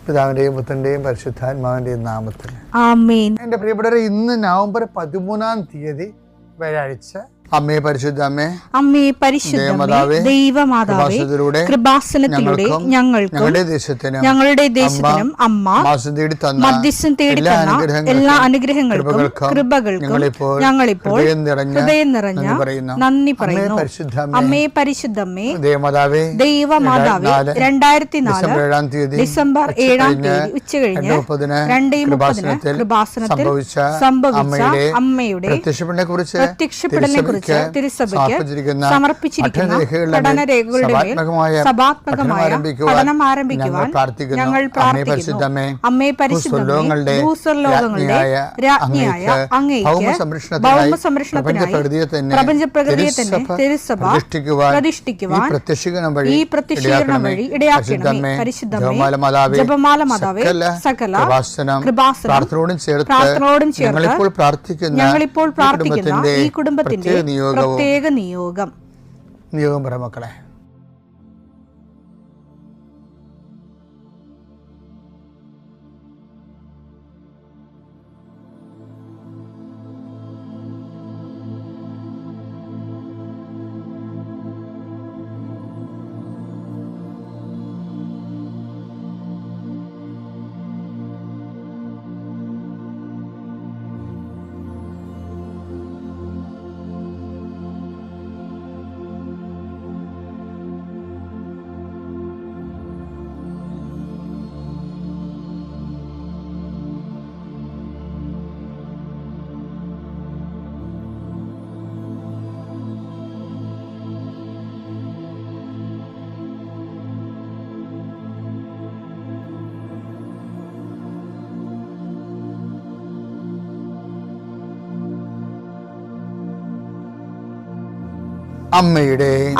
പിതാവിന്റെയും പുത്രന്റെയും പരിശുദ്ധാത്മാവിന്റെയും നാമത്തിൽ ആമേൻ. എൻ്റെ പ്രിയപ്പെട്ടവരെ, ഇന്ന് നവംബർ 13 വ്യാഴാഴ്ച. അമ്മേ പരിശുദ്ധ അമ്മേ, അമ്മേ പരിശുദ്ധ ദൈവമാതാവേ, കൃപാസനത്തിലൂടെ ഞങ്ങൾക്കും ഞങ്ങളുടെ ദേശത്തിനും അമ്മ മധ്യസ്ഥം തേടി തന്ന എല്ലാ അനുഗ്രഹങ്ങൾക്കും കൃപകൾക്കും ഞങ്ങളിപ്പോൾ ഹൃദയം നിറഞ്ഞ നന്ദി പറയുന്നു. അമ്മേ പരിശുദ്ധമ്മേ ദൈവമാതാവേ, 2004 ഡിസംബർ 7 ഉച്ചകഴിഞ്ഞ് 2:30 കൃപാസനത്തിൽ സംഭവിച്ച അമ്മയുടെ പ്രത്യക്ഷപ്പെടലിനെ കുറിച്ച് തിരുസഭയ്ക്ക് സമർപ്പിച്ചിരിക്കുന്ന പഠനരേഖകളുടെ മേൽ സഭാത്മകമായ പഠനം ആരംഭിക്കുവാൻ ഞങ്ങൾ പ്രാർത്ഥിക്കുന്നു. അമ്മേ പരിശുദ്ധമേ, ഭൂസ്വർലോകങ്ങളുടെ രാജ്ഞിയായ അങ്ങേയ്ക്ക് ഭൗമസംരക്ഷണത്തിനായി പ്രപഞ്ചപ്രകൃതിയെ തന്നെ തിരുസഭ പ്രതിഷ്ഠിക്കുവാൻ ഈ പ്രത്യക്ഷീകരണം വഴി ഇടയാക്കണമേ. പരിശുദ്ധമേ, ജപമാല മാതാവേ, സകല കൃപാസനം പ്രാർത്ഥനയോടും ചേർത്ത് ഞങ്ങളിപ്പോൾ പ്രാർത്ഥിക്കുന്ന ഈ കുടുംബത്തിന്റെ പ്രത്യേക നിയോഗം പറ മക്കളെ.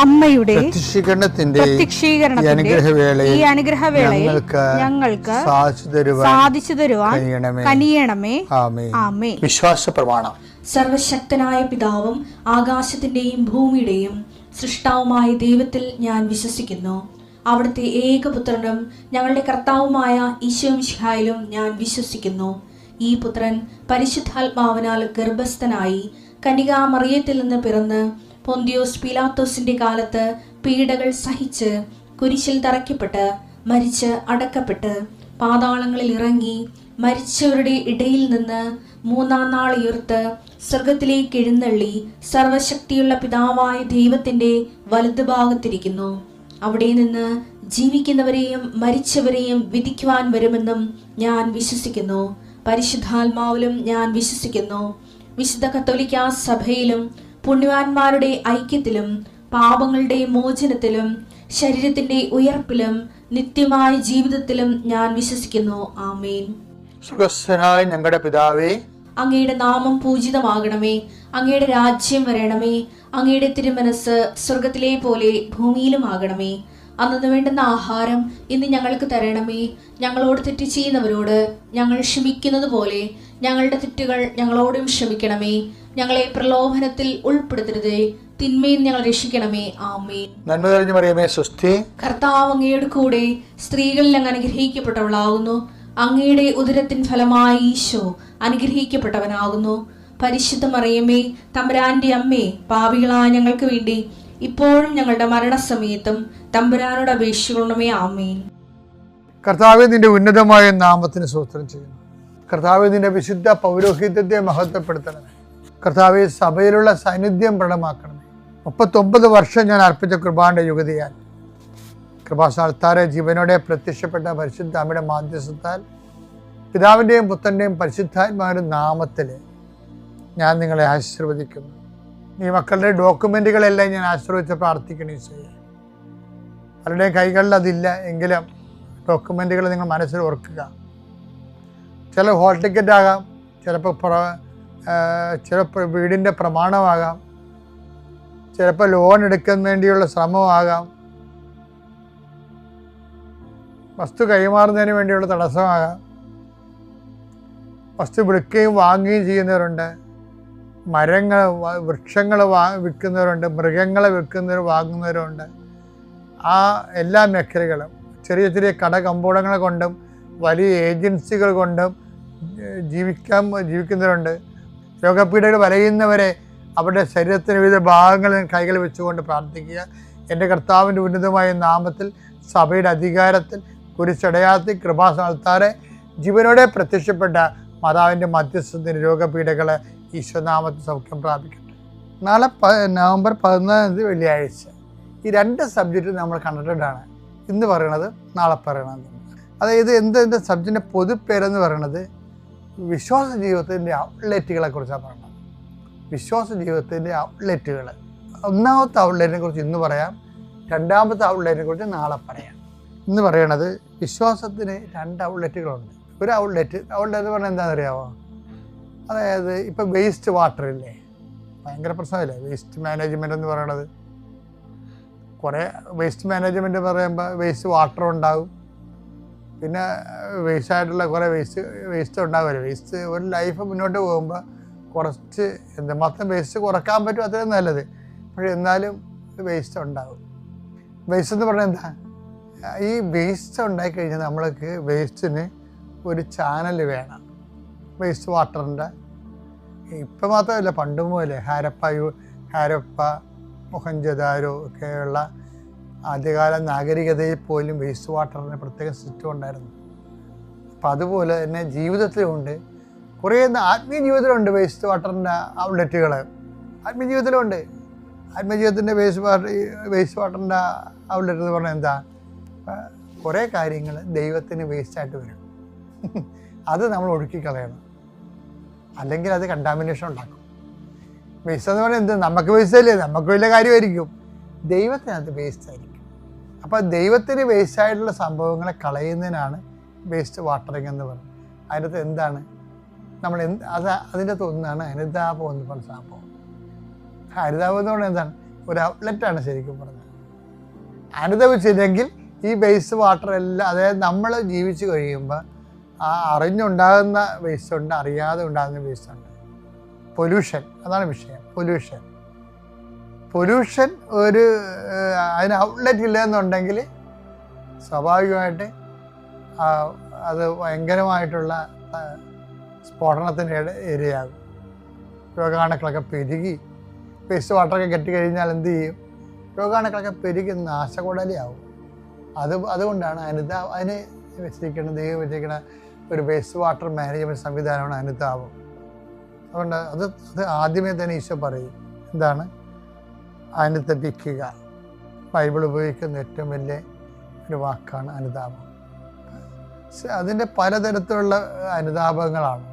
അമ്മയുടെ പ്രത്യക്ഷീകരണത്തിന്റെ ഈ അനുഗ്രഹവേളയിൽ ഞങ്ങൾക്ക് സാധിച്ചു തരുവാൻ കനിയണമേ. ആമേൻ. വിശ്വാസ പ്രമാണം. സർവശക്തനായ പിതാവും ആകാശത്തിന്റെയും ഭൂമിയുടെയും സൃഷ്ടാവുമായ ദൈവത്തിൽ ഞാൻ വിശ്വസിക്കുന്നു. അവിടുത്തെ ഏകപുത്രനും ഞങ്ങളുടെ കർത്താവുമായ ഈശോ മിശിഹായിലും ഞാൻ വിശ്വസിക്കുന്നു. ഈ പുത്രൻ പരിശുദ്ധാത്മാവിനാൽ ഗർഭസ്ഥനായി കന്യകാമറിയത്തിൽ നിന്ന് പിറന്ന് പൊന്തിയോസ് പീലാത്തോസിന്റെ കാലത്ത് പീഡകൾ സഹിച്ച് കുരിശിൽ തറയ്ക്കപ്പെട്ട് മരിച്ച് അടക്കപ്പെട്ട് പാതാളങ്ങളിൽ ഇറങ്ങി മരിച്ചവരുടെ ഇടയിൽ നിന്ന് 3-ാം നാൾ ഉയർത്ത് സ്വർഗത്തിലേക്ക് എഴുന്നള്ളി സർവശക്തിയുള്ള പിതാവായ ദൈവത്തിന്റെ വലതുഭാഗത്തിരിക്കുന്നു. അവിടെ നിന്ന് ജീവിക്കുന്നവരെയും മരിച്ചവരെയും വിധിക്കുവാൻ വരുമെന്നും ഞാൻ വിശ്വസിക്കുന്നു. പരിശുദ്ധാത്മാവിലും ഞാൻ വിശ്വസിക്കുന്നു. വിശുദ്ധ കത്തോലിക്കാ സഭയിലും പുണ്യവാന്മാരുടെ ഐക്യത്തിലും പാപങ്ങളുടെ മോചനത്തിലും ശരീരത്തിന്റെ ഉയർപ്പിലും നിത്യമായ ജീവിതത്തിലും ഞാൻ വിശ്വസിക്കുന്നു. ആമേൻ. സുഖസ്ഥനായ ഞങ്ങളുടെ പിതാവേ, അങ്ങയുടെ നാമം പൂജിതമാകണമേ. അങ്ങയുടെ രാജ്യം വരണമേ. അങ്ങയുടെ തിരുമനസ് സ്വർഗത്തിലെ പോലെ ഭൂമിയിലും ആകണമേ. അന്നു വേണ്ടുന്ന ആഹാരം ഇന്ന് ഞങ്ങൾക്ക് തരണമേ. ഞങ്ങളോട് തെറ്റ് ചെയ്യുന്നവരോട് ഞങ്ങൾ ക്ഷമിക്കുന്നത് പോലെ ഞങ്ങളുടെ തെറ്റുകൾ ഞങ്ങളോടും ക്ഷമിക്കണമേ. ഞങ്ങളെ പ്രലോഭനത്തിൽ ഉൾപ്പെടുത്തരുതേ, തിന്മയിൽ ഞങ്ങൾ രക്ഷിക്കണമേ. ആമേൻ. നന്മ നിറഞ്ഞ മറിയമേ, സ്വസ്തി. കർത്താവ് അങ്ങയുടെ കൂടെ സ്ത്രീകളിൽ അങ്ങ് അനുഗ്രഹിക്കപ്പെട്ടവളാകുന്നു. അങ്ങയുടെ ഉദരത്തിൻ ഫലമായി ഈശോ അനുഗ്രഹിക്കപ്പെട്ടവനാകുന്നു. പരിശുദ്ധ മറിയമേ, തമ്പുരാന്റെ അമ്മേ, പാപികളായ ഞങ്ങൾക്ക് വേണ്ടി ഇപ്പോഴും ഞങ്ങളുടെ മരണസമയത്തും തമ്പുരാനോട് അപേക്ഷിക്കണമേ. ആമേൻ. കർത്താവേ, നിന്റെ ഉന്നതമായ നാമത്തിന് സ്തോത്രം ചെയ്യുന്നു. കർത്താവേ, നിന്റെ വിശുദ്ധ പൗരോഹിത്യത്തെ മഹത്വപ്പെടുത്തണമേ. കർത്താവെ, സഭയിലുള്ള സാന്നിധ്യം പ്രകടമാക്കണമേ. 39 വർഷം ഞാൻ അർപ്പിച്ച കൃപാന്റെ യുഗതിയാൽ കൃപാസ്ഥാനത്താരെ ജീവനോടെ പ്രത്യക്ഷപ്പെട്ട പരിശുദ്ധ അമ്മയുടെ മാധ്യസ്ഥത്താൽ പിതാവിൻ്റെയും പുത്രൻ്റെയും പരിശുദ്ധാത്മാവിൻ്റെ നാമത്തിൽ ഞാൻ നിങ്ങളെ ആശീർവദിക്കുന്നു. ഈ മക്കളുടെ ഡോക്യുമെൻറ്റുകളെല്ലാം ഞാൻ ആശ്രയിച്ച് പ്രാർത്ഥിക്കണേ ചെയ്യേ. പലരുടെയും കൈകളിൽ അതില്ല എങ്കിലും ഡോക്യുമെൻറ്റുകൾ നിങ്ങൾ മനസ്സിൽ ഓർക്കുക. ചില ഹോൾ ടിക്കറ്റ് ആകാം, ചിലപ്പോൾ വീടിൻ്റെ പ്രമാണമാകാം, ചിലപ്പോൾ ലോൺ എടുക്കാൻ വേണ്ടിയുള്ള ശ്രമമാകാം, വസ്തു കൈമാറുന്നതിന് വേണ്ടിയുള്ള തടസ്സമാകാം. വസ്തു വിൽക്കുകയും വാങ്ങുകയും ചെയ്യുന്നവരുണ്ട്. വൃക്ഷങ്ങൾ വിൽക്കുന്നവരുണ്ട്, മൃഗങ്ങളെ വാങ്ങുന്നവരുണ്ട്. ആ എല്ലാ മേഖലകളും ചെറിയ ചെറിയ കട കമ്പോളങ്ങളെ കൊണ്ടും വലിയ ഏജൻസികൾ കൊണ്ടും ജീവിക്കുന്നവരുണ്ട്. രോഗപീഠകൾ വലയുന്നവരെ അവരുടെ ശരീരത്തിന് വിവിധ ഭാഗങ്ങളിൽ കൈകൾ വെച്ചുകൊണ്ട് പ്രാർത്ഥിക്കുക. എൻ്റെ കർത്താവിൻ്റെ ഉന്നതമായ നാമത്തിൽ സഭയുടെ അധികാരത്തിൽ കുരിശടയാളത്തിൽ കൃപാസ്ഥാനത്താറെ ജീവനോടെ പ്രത്യക്ഷപ്പെട്ട മാതാവിൻ്റെ മധ്യസ്ഥത്തിന് രോഗപീഠകളെ ഈശ്വരനാമത്തിൽ സൗഖ്യം പ്രാപിക്കട്ടെ. നാളെ നവംബർ 14 വെള്ളിയാഴ്ച ഈ 2 സബ്ജക്റ്റ് നമ്മൾ കണ്ടിട്ടാണ് ഇന്ന് പറയണത്, നാളെ പറയണത്. അതായത് എൻ്റെ സബ്ജക്റ്റിൻ്റെ പൊതുപ്പേരെന്ന് പറയണത് വിശ്വാസ ജീവിതത്തിൻ്റെ ഔട്ട്ലെറ്റുകളെ കുറിച്ചാണ് പറയുന്നത്. വിശ്വാസ ജീവിതത്തിൻ്റെ ഔട്ട്ലെറ്റുകൾ. ഒന്നാമത്തെ ഔട്ട്ലെറ്റിനെ കുറിച്ച് ഇന്ന് പറയാം, രണ്ടാമത്തെ ഔട്ട്ലെറ്റിനെ കുറിച്ച് നാളെ പറയാം. ഇന്ന് പറയണത് വിശ്വാസത്തിന് 2 ഔട്ട്ലെറ്റുകളുണ്ട്. ഒരു ഔട്ട്ലെറ്റ് എന്ന് പറഞ്ഞാൽ എന്താണെന്നറിയാമോ? അതായത് ഇപ്പം വേസ്റ്റ് വാട്ടർ ഇല്ലേ, ഭയങ്കര പ്രശ്നമില്ലേ വേസ്റ്റ് മാനേജ്മെൻ്റ് എന്ന് പറയണത്. കുറേ വേസ്റ്റ് മാനേജ്മെൻറ്റ് പറയുമ്പോൾ വേസ്റ്റ് വാട്ടർ ഉണ്ടാകും, പിന്നെ വേസ്റ്റായിട്ടുള്ള കുറേ വേസ്റ്റ് ഉണ്ടാകുമല്ലോ. വേസ്റ്റ് ഒരു ലൈഫ് മുന്നോട്ട് പോകുമ്പോൾ കുറച്ച് എന്തുമാത്രം വേസ്റ്റ് കുറക്കാൻ പറ്റും അത്രയും നല്ലത്. പക്ഷേ എന്നാലും വേസ്റ്റ് ഉണ്ടാകും. വേസ്റ്റ് എന്ന് പറഞ്ഞാൽ എന്താ? ഈ വേസ്റ്റ് ഉണ്ടായിക്കഴിഞ്ഞാൽ നമ്മൾക്ക് വേസ്റ്റിന് ഒരു ചാനൽ വേണം. വേസ്റ്റ് വാട്ടറിൻ്റെ ഇപ്പം മാത്രമല്ല പണ്ട് മുതലേ ഹാരപ്പ മൊഹൻജദാരോ ഒക്കെയുള്ള ആദ്യകാല നാഗരികതയിൽ പോലും വേസ്റ്റ് വാട്ടറിന് പ്രത്യേക സിസ്റ്റം ഉണ്ടായിരുന്നു. അപ്പം അതുപോലെ തന്നെ ജീവിതത്തിലുമുണ്ട്, കുറേ ആത്മീയ ജീവിതത്തിലുണ്ട് വേസ്റ്റ് വാട്ടറിൻ്റെ ഔട്ട്ലെറ്റുകൾ. ആത്മീയ ജീവിതത്തിലുണ്ട്. ആത്മജീവിതത്തിൻ്റെ വേസ്റ്റ് വാട്ടറിൻ്റെ ഔട്ട്ലെറ്റ് എന്ന് പറഞ്ഞാൽ എന്താ? കുറേ കാര്യങ്ങൾ ദൈവത്തിന് വേസ്റ്റായിട്ട് വരും. അത് നമ്മൾ ഒഴുക്കിക്കളയണം, അല്ലെങ്കിൽ അത് കണ്ടാമിനേഷൻ ഉണ്ടാക്കും. വേസ്റ്റ് എന്ന് പറഞ്ഞാൽ എന്ത്? നമുക്ക് വേസ്റ്റല്ലേ, നമുക്ക് വലിയ കാര്യമായിരിക്കും, ദൈവത്തിനകത്ത് വേസ്റ്റ് ആയിരിക്കും. അപ്പോൾ ദൈവത്തിന് വേസ്റ്റായിട്ടുള്ള സംഭവങ്ങളെ കളയുന്നതിനാണ് വേസ്റ്റ് വാട്ടറിങ് എന്ന് പറയുന്നത്. അതിനകത്ത് എന്താണ് നമ്മൾ അതിൻ്റെ അകത്ത് ഒന്നാണ് അനുതാപം എന്ന് പറഞ്ഞ സംഭവം. അനുതാപം എന്ന് പറഞ്ഞാൽ എന്താണ്? ഒരു ഔട്ട്ലെറ്റാണ് ശരിക്കും പറഞ്ഞത്. അനുതപിച്ചില്ലെങ്കിൽ ഈ വേസ്റ്റ് വാട്ടർ എല്ലാം, അതായത് നമ്മൾ ജീവിച്ച് കഴിയുമ്പോൾ ആ അറിഞ്ഞുണ്ടാകുന്ന വേസ്റ്റ് ഉണ്ട്, അറിയാതെ ഉണ്ടാകുന്ന വേസ്റ്റ് ഉണ്ട്. പൊല്യൂഷൻ, അതാണ് വിഷയം. പൊല്യൂഷൻ ഒരു അതിന് ഔട്ട്ലെറ്റ് ഇല്ല എന്നുണ്ടെങ്കിൽ സ്വാഭാവികമായിട്ട് അത് ഭയങ്കരമായിട്ടുള്ള സ്ഫോടനത്തിൻ്റെ ഇരയാകും. രോഗാണുക്കളൊക്കെ പെരുകി വേസ്റ്റ് വാട്ടറൊക്കെ കെട്ടിക്കഴിഞ്ഞാൽ എന്ത് ചെയ്യും? രോഗാണുക്കളൊക്കെ പെരുകി നാശകുടലിയാവും. അതുകൊണ്ടാണ് അതിന് വെച്ചിരിക്കുന്ന ദൈവം വെച്ചിരിക്കുന്ന ഒരു വേസ്റ്റ് വാട്ടർ മാനേജ്മെൻറ്റ് സംവിധാനമാണ് അനുതാപം. അതുകൊണ്ട് അത് ആദ്യമേ തന്നെ ഈശോ പറയും, എന്താണ്? അനുതപിക്കുക. ബൈബിൾ ഉപയോഗിക്കുന്ന ഏറ്റവും വലിയ ഒരു വാക്കാണ് അനുതാപം. അതിൻ്റെ പലതരത്തിലുള്ള അനുതാപങ്ങളാണ്.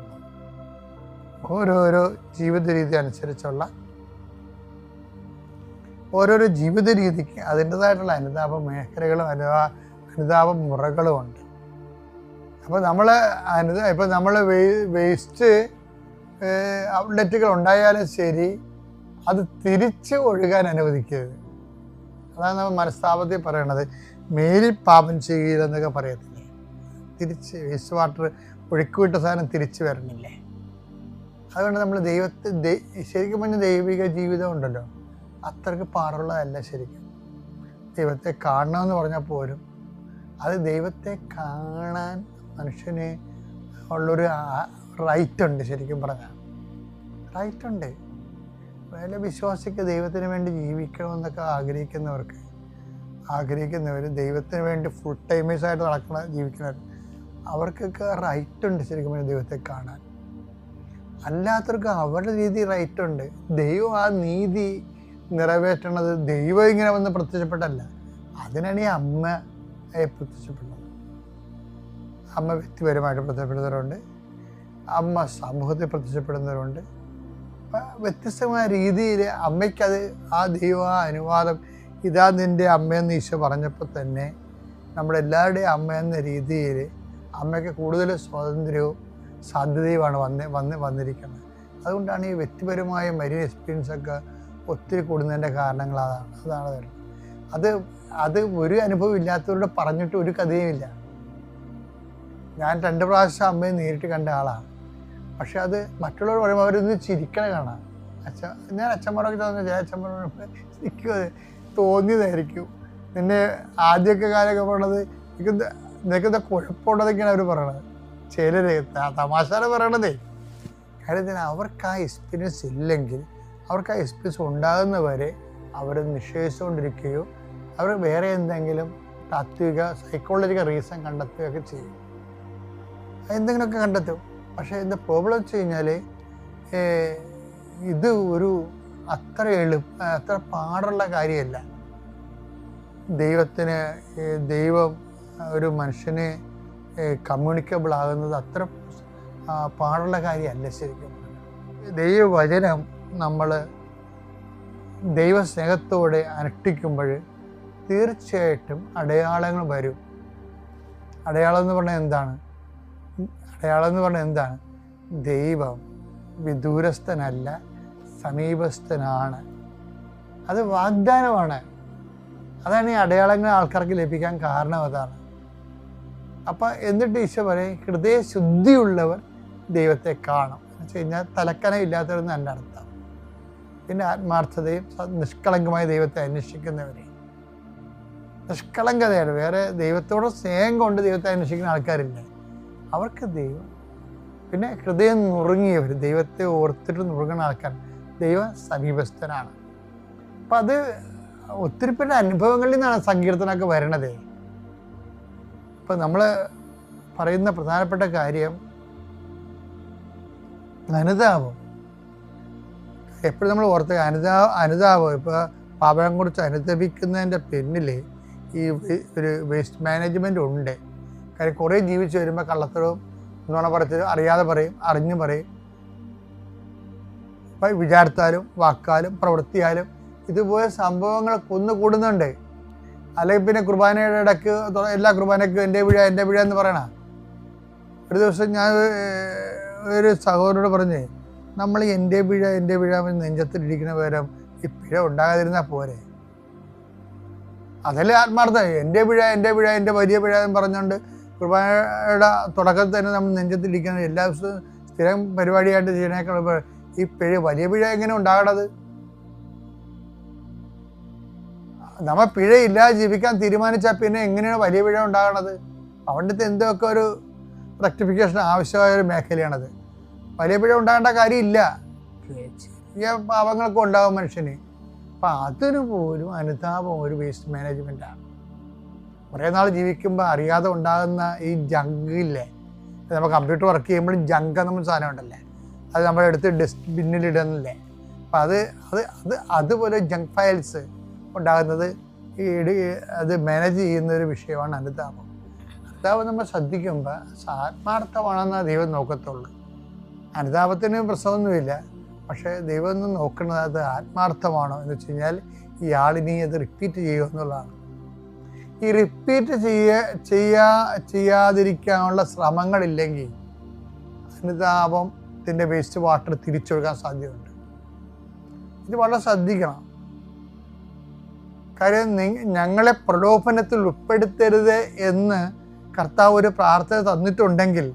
ഓരോരോ ജീവിത രീതി അനുസരിച്ചുള്ള ഓരോരോ ജീവിത രീതിക്ക് അതിൻ്റെതായിട്ടുള്ള അനുതാപ മേഖലകളും അനുതാപ മുറകളും ഉണ്ട്. അപ്പോൾ നമ്മൾ വേസ്റ്റ് ഔട്ട്ലെറ്റുകൾ ഉണ്ടായാലും ശരി, അത് തിരിച്ച് ഒഴുകാൻ അനുവദിക്കരുത്. അതാണ് നമ്മൾ മനസ്താപത്തിൽ പറയണത്. മേലിൽ പാപം ചെയ്യില്ലെന്നൊക്കെ പറയത്തില്ലേ? തിരിച്ച് വേസ്റ്റ് വാട്ടർ ഒഴുക്കിവിട്ട സാധനം തിരിച്ച് വരണില്ലേ? അതുകൊണ്ട് നമ്മൾ ശരിക്കും പറഞ്ഞ ദൈവിക ജീവിതം ഉണ്ടല്ലോ, അത്രയ്ക്ക് പാടുള്ളതല്ല. ശരിക്കും ദൈവത്തെ കാണണമെന്ന് പറഞ്ഞാൽ പോലും അത് ദൈവത്തെ കാണാൻ മനുഷ്യന് ഉള്ളൊരു റൈറ്റുണ്ട്. ശരിക്കും പറഞ്ഞാൽ റൈറ്റുണ്ട്. വേല വിശ്വാസിക്ക് ദൈവത്തിന് വേണ്ടി ജീവിക്കണമെന്നൊക്കെ ആഗ്രഹിക്കുന്നവർ ദൈവത്തിന് വേണ്ടി ഫുൾ ടൈമേഴ്സായിട്ട് ജീവിക്കുന്നവർ, അവർക്കൊക്കെ റൈറ്റുണ്ട് ശരിക്കും പറഞ്ഞാൽ ദൈവത്തെ കാണാൻ. അല്ലാത്തവർക്ക് അവരുടെ രീതി റൈറ്റുണ്ട്. ദൈവം ആ നീതി നിറവേറ്റണത് ദൈവം ഇങ്ങനെ വന്ന് പ്രത്യക്ഷപ്പെട്ടല്ല, അതിനാണ് ഈ അമ്മയെ പ്രത്യക്ഷപ്പെട്ടത്. അമ്മ വ്യക്തിപരമായിട്ട് പ്രത്യക്ഷപ്പെടുന്നവരുണ്ട്, അമ്മ സമൂഹത്തിൽ പ്രത്യക്ഷപ്പെടുന്നവരുണ്ട്. വ്യത്യസ്തമായ രീതിയിൽ അമ്മയ്ക്കത് ആ ദൈവ അനുവാദം, ഇതാ നിൻ്റെ അമ്മയെന്ന് ഈശോ പറഞ്ഞപ്പോൾ തന്നെ നമ്മളെല്ലാവരുടെയും അമ്മയെന്ന രീതിയിൽ അമ്മയ്ക്ക് കൂടുതൽ സ്വാതന്ത്ര്യവും സാധ്യതയുമാണ് വന്നിരിക്കുന്നത്. അതുകൊണ്ടാണ് ഈ വ്യക്തിപരമായ മരിയൻ എക്സ്പീരിയൻസൊക്കെ ഒത്തിരി കൂടുന്നതിൻ്റെ കാരണങ്ങൾ അതാണ് വരുന്നത്. അത് ഒരു അനുഭവം ഇല്ലാത്തവരോട് പറഞ്ഞിട്ട് ഒരു കഥയുമില്ല. ഞാൻ 2 പ്രാവശ്യം അമ്മയെ നേരിട്ട് കണ്ട ആളാണ്. പക്ഷെ അത് മറ്റുള്ളവർ പറയുമ്പോൾ അവരൊന്ന് ചിരിക്കണ കാണാം. ഞാൻ അച്ഛന്മാരൊക്കെ തോന്നുന്നു, ചില അച്ഛന്മാരോട് എനിക്കും അത് തോന്നിയതായിരിക്കും. നിന്നെ ആദ്യമൊക്കെ കാലമൊക്കെ പറഞ്ഞത് എനിക്ക് ഇതൊക്കെ എന്താ കുഴപ്പമുള്ളതൊക്കെയാണ് അവർ പറയണത്. ചിലർ തമാശാല പറയണതേ. കാര്യത്തിന് അവർക്ക് ആ എക്സ്പീരിയൻസ് ഇല്ലെങ്കിൽ, അവർക്ക് ആ എക്സ്പീരിയൻസ് ഉണ്ടാകുന്നവരെ അവർ നിഷേധിച്ചുകൊണ്ടിരിക്കുകയോ അവർ വേറെ എന്തെങ്കിലും താത്വിക സൈക്കോളജിക്കൽ റീസൺ കണ്ടെത്തുകയൊക്കെ ചെയ്യും. എന്തെങ്കിലുമൊക്കെ കണ്ടെത്തും. പക്ഷേ ഇതിൻ്റെ പ്രോബ്ലം വെച്ച് കഴിഞ്ഞാൽ ഇത് ഒരു അത്ര പാടുള്ള കാര്യമല്ല. ദൈവം ഒരു മനുഷ്യന് കമ്മ്യൂണിക്കബിൾ ആകുന്നത് അത്ര പാടുള്ള കാര്യമല്ല. ശരിക്കും ദൈവവചനം നമ്മൾ ദൈവസ്നേഹത്തോടെ അനുഷ്ഠിക്കുമ്പോൾ തീർച്ചയായിട്ടും അടയാളങ്ങൾ വരും. അടയാളം എന്ന് പറഞ്ഞാൽ എന്താണ്? ദൈവം വിദൂരസ്ഥനല്ല, സമീപസ്ഥനാണ്. അത് വാഗ്ദാനമാണ്. അതാണ് ഈ അടയാളങ്ങൾ ആൾക്കാർക്ക് ലഭിക്കാൻ കാരണം. അതാണ്. അപ്പം എന്നിട്ട് ഈശോ പറയും, ഹൃദയശുദ്ധിയുള്ളവർ ദൈവത്തെ കാണും എന്ന് വെച്ച് കഴിഞ്ഞാൽ തലക്കനം ഇല്ലാത്തവരെന്ന് എൻ്റെ അർത്ഥം. പിന്നെ ആത്മാർത്ഥതയും നിഷ്കളങ്കമായ ദൈവത്തെ അന്വേഷിക്കുന്നവരെ, നിഷ്കളങ്കതയാണ്. വേറെ ദൈവത്തോട് സ്നേഹം കൊണ്ട് ദൈവത്തെ അന്വേഷിക്കുന്ന ആൾക്കാരില്ല. അവർക്ക് ദൈവം. പിന്നെ ഹൃദയം നുറുങ്ങിയവർ, ദൈവത്തെ ഓർത്തിട്ട് നുറുങ്ങുന്ന ആൾക്കാർ, ദൈവം സമീപസ്ഥനാണ്. അപ്പം അത് ഒത്തിരി പേരുടെ അനുഭവങ്ങളിൽ നിന്നാണ് സങ്കീർത്തനമൊക്കെ വരണത്. ഇപ്പം നമ്മൾ പറയുന്ന പ്രധാനപ്പെട്ട കാര്യം അനുതാപം. എപ്പോഴും നമ്മൾ ഓർത്ത് അനുതാപം. ഇപ്പോൾ പാപം കുറിച്ച് അനുതപിക്കുന്നതിൻ്റെ പിന്നിൽ ഈ ഒരു വേസ്റ്റ് മാനേജ്മെൻ്റ് ഉണ്ട്. കാര്യം കുറേ ജീവിച്ച് വരുമ്പോൾ കള്ളത്തരവും നുണ പറച്ചിലും അറിയാതെ പറയും, അറിഞ്ഞു പറയും. അപ്പം വിചാരത്താലും വാക്കാലും പ്രവൃത്തിയാലും ഇതുപോലെ സംഭവങ്ങൾ കുന്നുകൂടുന്നുണ്ട്. അല്ലെങ്കിൽ പിന്നെ കുർബാനയുടെ ഇടയ്ക്ക് എല്ലാ കുർബാനയ്ക്കും എൻ്റെ പിഴ എന്ന് പറയണ. ഒരു ദിവസം ഞാൻ ഒരു സഹോദരനോട് പറഞ്ഞേ, നമ്മൾ എൻ്റെ പിഴ നെഞ്ചത്തിലിരിക്കുന്ന പകരം ഈ പിഴ ഉണ്ടാകാതിരുന്നാൽ പോരെ. അതല്ലേ ആത്മാർത്ഥം. എൻ്റെ പിഴ എൻ്റെ വലിയ പിഴ എന്ന് പറഞ്ഞുകൊണ്ട് കുർബാനയുടെ തുടക്കത്തിൽ തന്നെ നമ്മൾ നെഞ്ചത്തിലിരിക്കുന്നത് എല്ലാ ദിവസവും സ്ഥിരം പരിപാടിയായിട്ട് ചെയ്യണേക്കാൾ ഈ വലിയ പിഴ എങ്ങനെ ഉണ്ടാകണത്? നമ്മൾ പിഴയില്ലാതെ ജീവിക്കാൻ തീരുമാനിച്ചാൽ പിന്നെ എങ്ങനെയാണ് വലിയ പിഴ ഉണ്ടാകണത്? അവിടുത്തെ എന്തൊക്കെ ഒരു റെക്ടിഫിക്കേഷൻ ആവശ്യമായ ഒരു മേഖലയാണത്. വലിയ പിഴ ഉണ്ടാകേണ്ട കാര്യമില്ല. ചെറിയ പാപങ്ങളൊക്കെ ഉണ്ടാകും മനുഷ്യന്. അപ്പം അതിന് പോലും അനുതാപം ഒരു വേസ്റ്റ് മാനേജ്മെൻറ്റാണ്. കുറേ നാൾ ജീവിക്കുമ്പോൾ അറിയാതെ ഉണ്ടാകുന്ന ഈ ജങ്കില്ലേ, നമ്മൾ കമ്പ്യൂട്ടർ വർക്ക് ചെയ്യുമ്പോഴും ജങ്ക് നമ്മൾ സാധനം ഉണ്ടല്ലേ, അത് നമ്മളെടുത്ത് ഡസ്റ്റ്ബിന്നിലിടുന്നില്ലേ. അപ്പം അതുപോലെ ജങ്ക് ഫയൽസ് ഉണ്ടാകുന്നത് അത് മാനേജ് ചെയ്യുന്ന ഒരു വിഷയമാണ് അനുതാപം. അനുതാപം നമ്മൾ ശ്രദ്ധിക്കുമ്പോൾ ആത്മാർത്ഥമാണെന്ന് ദൈവം നോക്കത്തുള്ളൂ. അനുതാപത്തിന് പ്രശ്നമൊന്നുമില്ല. പക്ഷേ ദൈവം ഒന്ന് നോക്കുന്നത് അത് ആത്മാർത്ഥമാണോ എന്ന് വെച്ച് കഴിഞ്ഞാൽ ഈ ആളിനി അത് റിപ്പീറ്റ് ചെയ്യുക എന്നുള്ളതാണ്. ഈ റിപ്പീറ്റ് ചെയ്യാതിരിക്കാനുള്ള ശ്രമങ്ങളില്ലെങ്കിൽ അനുതാപത്തിൻ്റെ വേസ്റ്റ് വാട്ടർ തിരിച്ചൊഴുകാൻ സാധ്യതയുണ്ട്. ഇത് വളരെ ശ്രദ്ധിക്കണം. കാര്യം ഞങ്ങളെ പ്രലോഭനത്തിൽ ഉൾപ്പെടുത്തരുത് എന്ന് കർത്താവ് ഒരു പ്രാർത്ഥന തന്നിട്ടുണ്ടെങ്കിൽ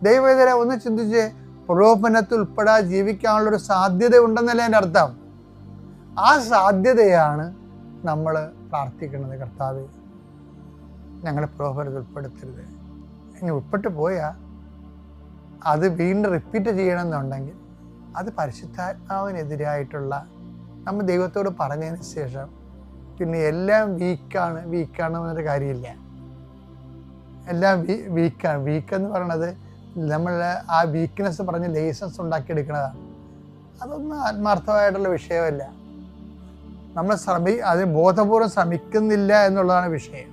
ദൈവവേദന ഒന്ന് ചിന്തിച്ച്, പ്രലോഭനത്തിൽ ഉൾപ്പെടാതെ ജീവിക്കാനുള്ളൊരു സാധ്യത ഉണ്ടെന്നല്ലേ എൻ്റെ അർത്ഥം. ആ സാധ്യതയാണ് നമ്മൾ പ്രാർത്ഥിക്കുന്നത്. കർത്താവേ, ഞങ്ങളെ പ്രലോഭനത്തിൽ ഉൾപ്പെടുത്തരുത്. ഇനി ഉൾപ്പെട്ട് പോയാൽ അത് വീണ്ടും റിപ്പീറ്റ് ചെയ്യണമെന്നുണ്ടെങ്കിൽ അത് പരിശുദ്ധാത്മാവിനെതിരായിട്ടുള്ള നമ്മൾ ദൈവത്തോട് പറഞ്ഞതിന് ശേഷം പിന്നെ എല്ലാം വീക്കാണ് എന്നൊരു കാര്യമില്ല. എല്ലാം വീക്കെന്ന് പറയണത് നമ്മൾ ആ വീക്ക്നെസ് പറഞ്ഞ് ലൈസൻസ് ഉണ്ടാക്കിയെടുക്കുന്നതാണ്. അതൊന്നും ആത്മാർത്ഥമായിട്ടുള്ള വിഷയമല്ല. നമ്മൾ അതിന് ബോധപൂർവ്വം ശ്രമിക്കുന്നില്ല എന്നുള്ളതാണ് വിഷയം.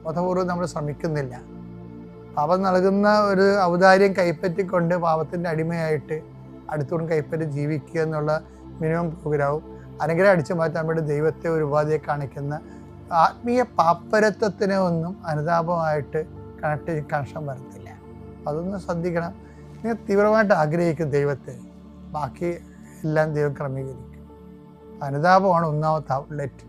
ബോധപൂർവ്വം നമ്മൾ ശ്രമിക്കുന്നില്ല. പാപം നൽകുന്ന ഒരു ഔദാര്യം കൈപ്പറ്റിക്കൊണ്ട് പാപത്തിൻ്റെ അടിമയായിട്ട് അടുത്തോടും കൈപ്പറ്റി ജീവിക്കുക എന്നുള്ള മിനിമം പ്രോഗ്രാമും അനുഗ്രഹം അടിച്ചു മാറ്റാൻ വേണ്ടി ദൈവത്തെ ഒരു ഉപാധിയെ കാണിക്കുന്ന ആത്മീയ പാപ്പരത്വത്തിനെ ഒന്നും അനുതാപമായിട്ട് കണക്ഷൻ വരത്തില്ല. അതൊന്നും ശ്രദ്ധിക്കണം. നിങ്ങൾ തീവ്രമായിട്ട് ആഗ്രഹിക്കും ദൈവത്തെ, ബാക്കി എല്ലാം ദൈവം ക്രമീകരിക്കും. അനുതാപമാണ് ഒന്നാമത്തെ ഔട്ട്ലെറ്റ്.